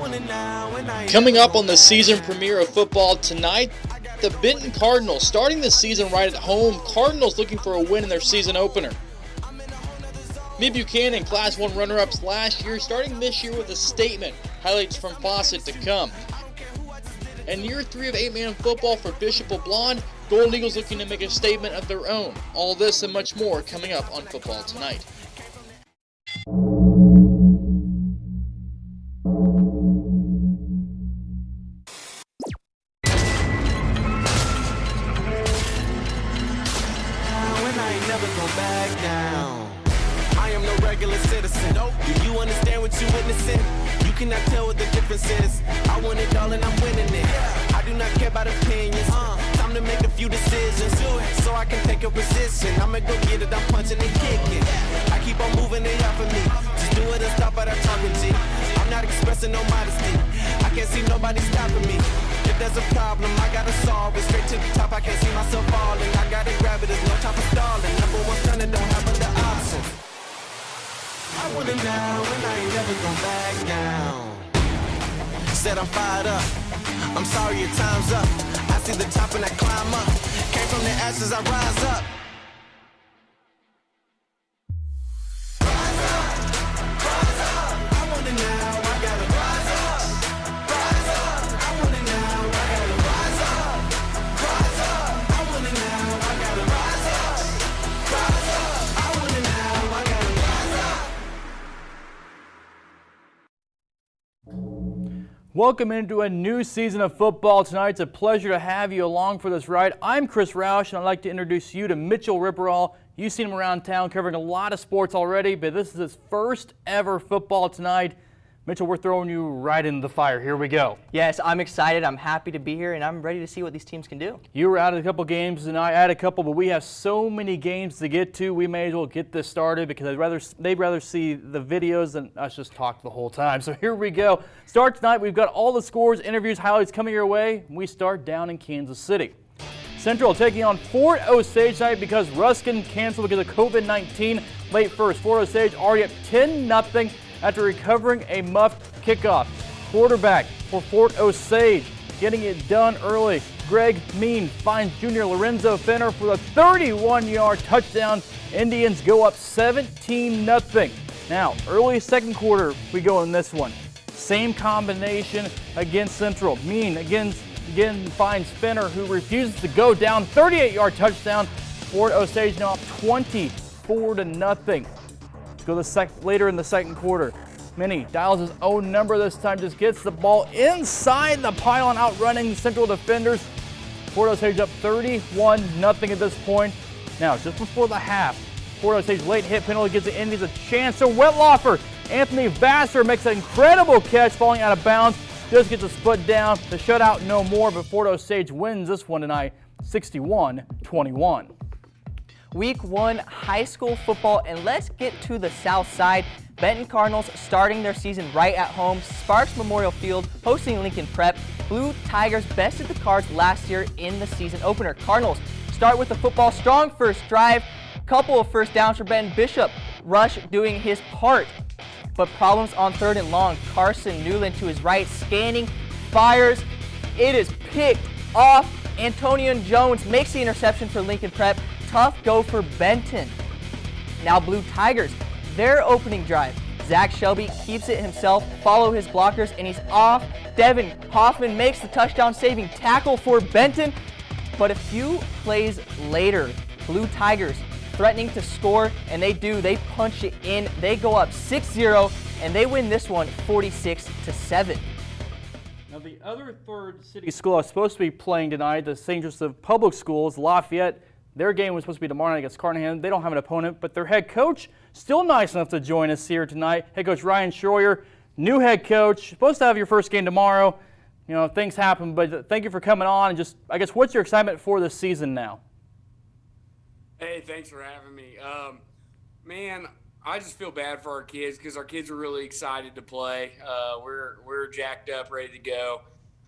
Coming up on the season premiere of football tonight, the Benton Cardinals starting the season right at home. Cardinals looking for a win in their season opener. Mid-Buchanan Class 1 runner-ups last year, starting this year with a statement. Highlights from Fawcett to come. And year 3 of 8-man football for Bishop LeBlond. Golden Eagles looking to make a statement of their own. All this and much more coming up on Football Tonight. Do you understand what you're witnessing? You cannot tell what the difference is. I want it all and I'm winning it. I do not care about opinions. Time to make a few decisions so I can take a position. I'ma go get it, I'm punching and kicking. I keep on moving, they after me. Just do it and stop at a talking G. I'm not expressing no modesty. I can't see nobody stopping me. If there's a problem, I gotta solve it. Straight to the top, I can't see myself falling. I gotta grab it, there's no time for stalling. Number one stunner, don't have other options. I want it now and I ain't never gonna back down. Said I'm fired up. I'm sorry your time's up. I see the top and I climb up. Came from the ashes, I rise up. Rise up. I want it now, I gotta rise up. Rise up. I want it now, I gotta rise up. Rise up. I want it now, I gotta rise up. Rise up. I want it now, I gotta rise up. Welcome into a new season of football tonight. It's a pleasure to have you along for this ride. I'm Chris Roush, and I'd like to introduce you to Mitchell RIBERAL. You've seen him around town covering a lot of sports already, but this is his first ever Football Tonight. Mitchell, we're throwing you right into the fire. Here we go. Yes, I'm excited. I'm happy to be here, and I'm ready to see what these teams can do. You were out at a couple games, and I had a couple, but we have so many games to get to. We may as well get this started because they'd rather see the videos than us just talk the whole time. So here we go. Start tonight. We've got all the scores, interviews, highlights coming your way. We start down in Kansas City. Central taking on Fort Osage tonight because Ruskin canceled because of COVID-19 late first. Fort Osage already up 10-0. After recovering a muffed kickoff. Quarterback for Fort Osage getting it done early. Greg Mean finds junior Lorenzo Fenner for the 31-yard touchdown. Indians go up 17-0. Now, early second quarter, we go in this one. Same combination against Central. Mean again finds Fenner, who refuses to go down. 38-yard touchdown. Fort Osage now up 24-0. Go later in the second quarter. Minnie dials his own number this time, just gets the ball inside the pylon, outrunning Central defenders. Fort Osage up 31-0 at this point. Now, just before the half, Fort Osage late hit penalty gives the Indians a chance. So Wetlaufer, Anthony Vassar makes an incredible catch, falling out of bounds. Just gets his foot down. The shutout no more, but Fort Osage wins this one tonight, 61-21. Week 1 high school football, and let's get to the south side. Benton Cardinals starting their season right at home. Sparks Memorial Field hosting Lincoln Prep. Blue Tigers bested the Cards last year in the season opener. Cardinals start with the football, strong first drive, couple of first downs for Benton. Bishop Rush doing his part, but problems on 3rd and long. Carson Newland to his right, scanning, fires. It is picked off. Antonian Jones makes the interception for Lincoln Prep. Tough go for Benton. Now Blue Tigers, their opening drive. Zach Shelby keeps it himself, follow his blockers, and he's off. Devin Hoffman makes the touchdown-saving tackle for Benton. But a few plays later, Blue Tigers threatening to score, and they do. They punch it in. They go up 6-0, and they win this one 46-7. Now the other third city school is supposed to be playing tonight, the St. Joseph Public Schools, Lafayette. Their game was supposed to be tomorrow night against Carnahan. They don't have an opponent, but their head coach still nice enough to join us here tonight. Head coach Ryan Schroyer, new head coach, supposed to have your first game tomorrow. You know, things happen, but thank you for coming on. And just, I guess, what's your excitement for this season now? Hey, thanks for having me. Man, I just feel bad for our kids because our kids are really excited to play. We're jacked up, ready to go.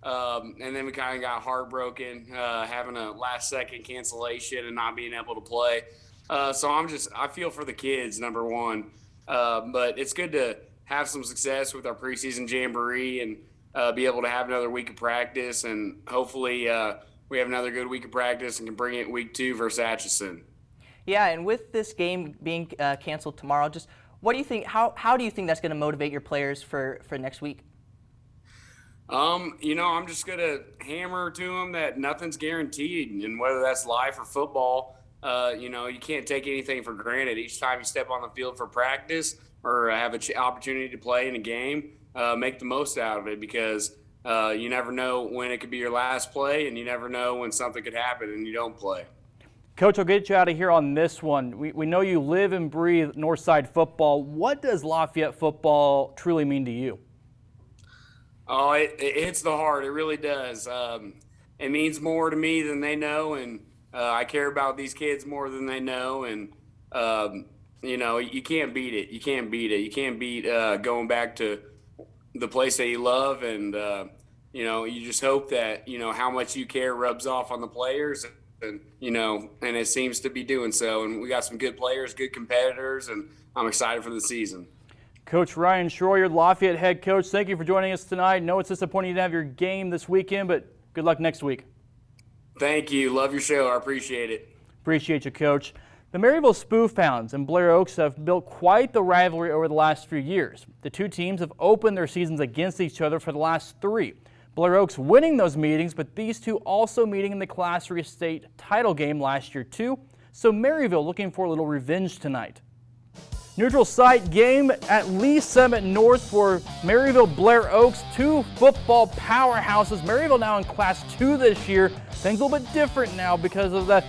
And then we kind of got heartbroken having a last-second cancellation and not being able to play. So I feel for the kids, number one. But it's good to have some success with our preseason jamboree and be able to have another week of practice. And hopefully we have another good week of practice and can bring it week 2 versus Atchison. Yeah, and with this game being canceled tomorrow, just what do you think? How do you think that's going to motivate your players for next week? I'm just gonna hammer to them that nothing's guaranteed, and whether that's life or football, you can't take anything for granted. Each time you step on the field for practice or have an opportunity to play in a game, make the most out of it, because you never know when it could be your last play, and you never know when something could happen and you don't play. Coach, I'll get you out of here on this one. We know you live and breathe Northside football. What does Lafayette football truly mean to you? Oh, it hits the heart. It really does. It means more to me than they know, and I care about these kids more than they know. And you can't beat it. You can't beat it. You can't beat going back to the place that you love, and you just hope that how much you care rubs off on the players, and it seems to be doing so. And we got some good players, good competitors, and I'm excited for the season. Coach Ryan Schroyer, Lafayette head coach, thank you for joining us tonight. I know it's disappointing you didn't have your game this weekend, but good luck next week. Thank you. Love your show. I appreciate it. Appreciate you, Coach. The Maryville Spoof Hounds and Blair Oaks have built quite the rivalry over the last few years. The two teams have opened their seasons against each other for the last 3. Blair Oaks winning those meetings, but these two also meeting in the Class 3 state title game last year too. So Maryville looking for a little revenge tonight. Neutral site game at Lee Summit North for Maryville Blair Oaks, two football powerhouses. Maryville now in Class 2 this year. Things a little bit different now because of the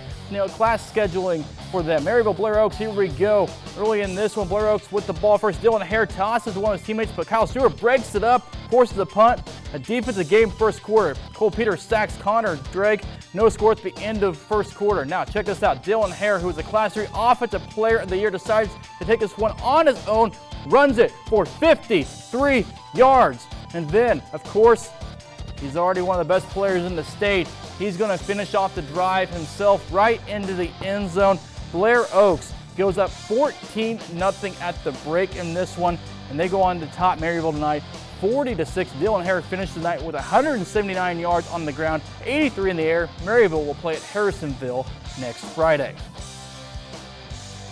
class scheduling for them. Maryville Blair Oaks, here we go. Early in this one, Blair Oaks with the ball first. Dylan Hare tosses to one of his teammates, but Kyle Stewart breaks it up, forces a punt. A defensive game first quarter. Cole Peters sacks Connor Drake. No score at the end of first quarter. Now check this out. Dylan Hare, who is a Class 3 Offensive Player of the Year, decides to take this one on his own, runs it for 53 yards. And then, of course, he's already one of the best players in the state. He's going to finish off the drive himself right into the end zone. Blair Oaks goes up 14-0 at the break in this one, and they go on to top Maryville tonight 40-6. Dylan Hare finished the night with 179 yards on the ground, 83 in the air. Maryville will play at Harrisonville next Friday.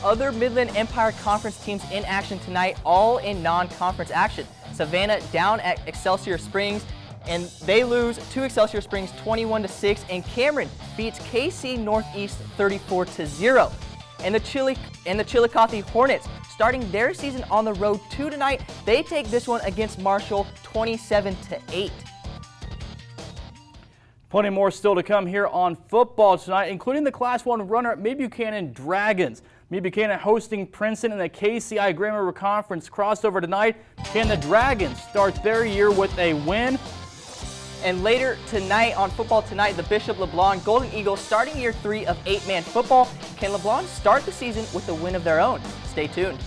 Other Midland Empire Conference teams in action tonight, all in non-conference action. Savannah down at Excelsior Springs, and they lose to Excelsior Springs 21-6, and Cameron beats KC Northeast 34-0. And the Chillicothe Hornets, starting their season on the road tonight, they take this one against Marshall 27-8. Plenty more still to come here on football tonight, including the Class 1 runner-up Mid Buchanan Dragons. Mid Buchanan hosting Princeton in the KCI Grand River Conference crossover tonight. Can the Dragons start their year with a win? And later tonight on Football Tonight, the Bishop LeBlond Golden Eagles starting year 3 of 8-man football. Can LeBlond start the season with a win of their own? Stay tuned.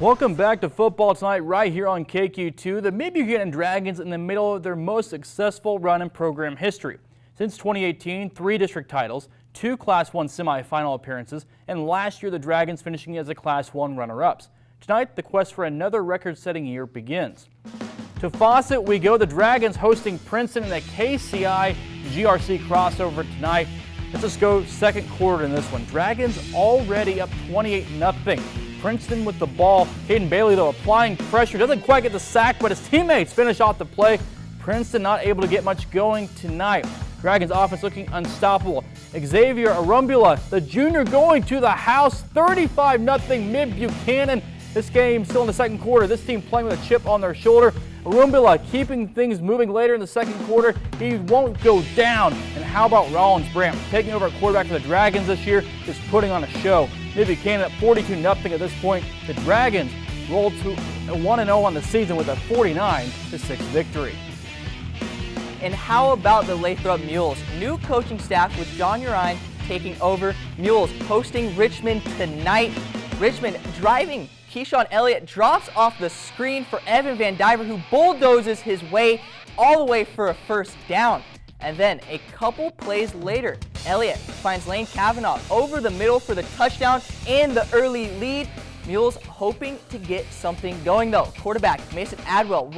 Welcome back to football tonight right here on KQ2. The Mid-Buchanan Dragons in the middle of their most successful run in program history. Since 2018, 3 district titles, 2 Class 1 semifinal appearances, and last year the Dragons finishing as the Class 1 runner-ups. Tonight, the quest for another record-setting year begins. To Fawcett we go, the Dragons hosting Princeton in a KCI GRC crossover tonight. Let's just go second quarter in this one. Dragons already up 28-0. Princeton with the ball. Caden Bailey, though, applying pressure. Doesn't quite get the sack, but his teammates finish off the play. Princeton not able to get much going tonight. Dragons offense looking unstoppable. Xavier Arumbula, the junior, going to the house. 35-0 Mid-Buchanan. This game still in the second quarter. This team playing with a chip on their shoulder. Arumbula keeping things moving later in the second quarter. He won't go down. And how about Rollins Brandt taking over at quarterback for the Dragons this year, is putting on a show. Mid-Buchanan at 42-0 at this point. The Dragons roll to 1-0 on the season with a 49-6 victory. And how about the Lathrop Mules? New coaching staff with John Urine taking over. Mules hosting Richmond tonight. Richmond driving. Keyshawn Elliott drops off the screen for Evan Van Diver, who bulldozes his way all the way for a first down. And then a couple plays later, Elliott finds Lane Kavanaugh over the middle for the touchdown and the early lead. Mules hoping to get something going though. Quarterback Mason Adwell